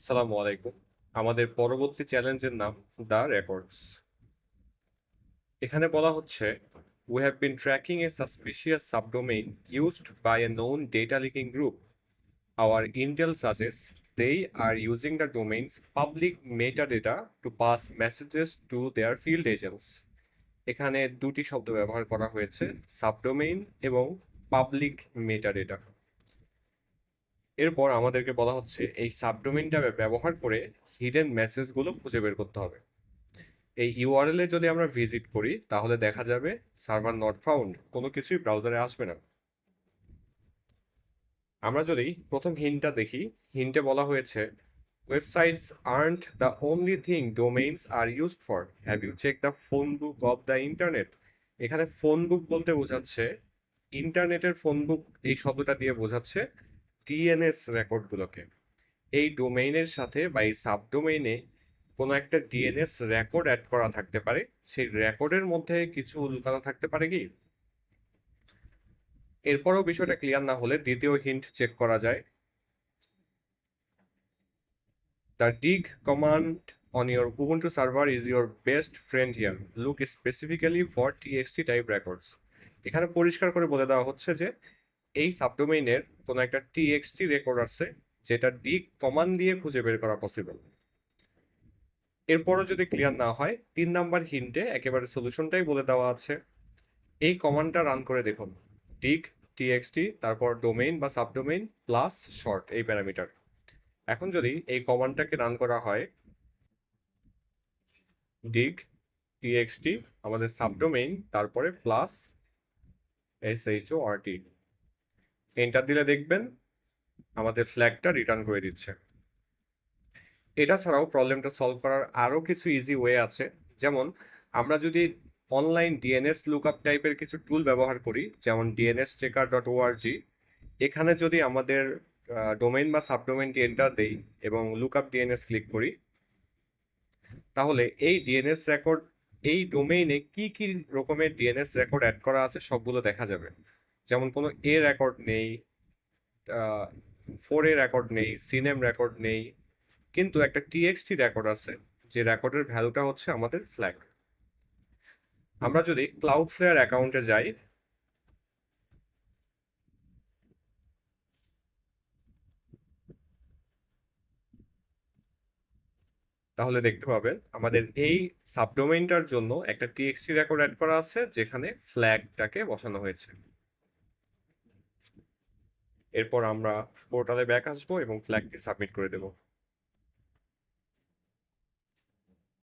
আসসালামু আলাইকুম। আমাদের পরবর্তী চ্যালেঞ্জের নাম দ্য রেকর্ডস। এখানে বলা হচ্ছে we have been tracking a suspicious subdomain used by a known data leaking group. Our intel suggests they are using the domain's public metadata to pass messages to their field agents. এখানে দুটি শব্দ ব্যবহার করা হয়েছে, subdomain এবং public metadata. এরপর আমাদেরকে বলা হচ্ছে এই সাবডোমেইনটা ব্যবহার করে হিডেন মেসেজগুলো খুঁজে বের করতে হবে। এই ইউআরএল এ যদি আমরা ভিজিট করি তাহলে দেখা যাবে সার্ভার নট ফাউন্ড, কোনো কিছুই ব্রাউজারে আসবে না। আমরা যদি প্রথম হিন্টটা দেখি, হিন্টে বলা হয়েছে websites aren't the only thing domains are used for, have you check the phone book of the internet. এখানে ফোন বুক বলতে বোঝাচ্ছে ইন্টারনেটের ফোন বুক, এই শব্দটা দিয়ে বোঝাচ্ছে ডিএনএস রেকর্ডগুলোকে। এই ডোমেইনের সাথে বা এই সাবডোমেইনে কোনো একটা ডিএনএস রেকর্ড অ্যাড করা থাকতে পারে, সেই রেকর্ডের মধ্যে কিছু লুকানো থাকতে পারে কি। এরপরও বিষয়টা ক্লিয়ার না হলে দ্বিতীয় হিন্ট চেক করা যায়। The dig command on your Ubuntu server is your best friend here. Look specifically for txt type records. এখানে পরিষ্কার করে বলে দেওয়া হচ্ছে যে এই সাবডোমেইনের কোনো একটা টিএক্সটি রেকর্ড আছে যেটা dig কমান্ড দিয়ে খুঁজে বের করা পসিবল। এরপরও যদি ক্লিয়ার না হয়, 3 নাম্বার হিন্টে একেবারে সলিউশনটাই বলে দেওয়া আছে। এই কমান্ডটা রান করে দেখুন, dig txt তারপর ডোমেইন বা সাবডোমেইন প্লাস শর্ট এই প্যারামিটার। এখন যদি এই কমান্ডটাকে রান করা হয়, dig txt আমাদের সাবডোমেইন তারপরে প্লাস short, এন্টার দিলে দেখবেন আমাদের ফ্ল্যাগটা রিটার্ন করে দিচ্ছে। এটা ছাড়াও প্রবলেমটা সলভ করার আরও কিছু ইজি ওয়ে আছে। যেমন আমরা যদি অনলাইন ডিএনএস লুকআপ টাইপের কিছু টুল ব্যবহার করি, যেমন dnschecker.org, এখানে যদি আমাদের ডোমেইন বা সাবডোমেইনটি এন্টার দেই এবং লুকআপ ডিএনএস ক্লিক করি, তাহলে এই ডিএনএস রেকর্ড, এই ডোমেইনে কি কি রকমের ডিএনএস রেকর্ড অ্যাড করা আছে সবগুলো দেখা যাবে। যেমন কোনো এ রেকর্ড নেই, 4A রেকর্ড নেই, সিনেম রেকর্ড নেই, কিন্তু একটা টিএক্সটি রেকর্ড আছে, যে রেকর্ডের ভ্যালুটা হচ্ছে আমাদের ফ্ল্যাগ। আমরা যদি ক্লাউডফ্লেয়ার অ্যাকাউন্টে যাই, তাহলে দেখতে পাবেন আমাদের এই সাবডোমেইনটার জন্য একটা টিএক্সটি রেকর্ড অ্যাড করা আছে যেখানে ফ্ল্যাগটাকে বসানো হয়েছে। এরপর আমরা পোর্টালে ব্যাক আসবো এবং ফ্ল্যাগটি সাবমিট করে দেবো।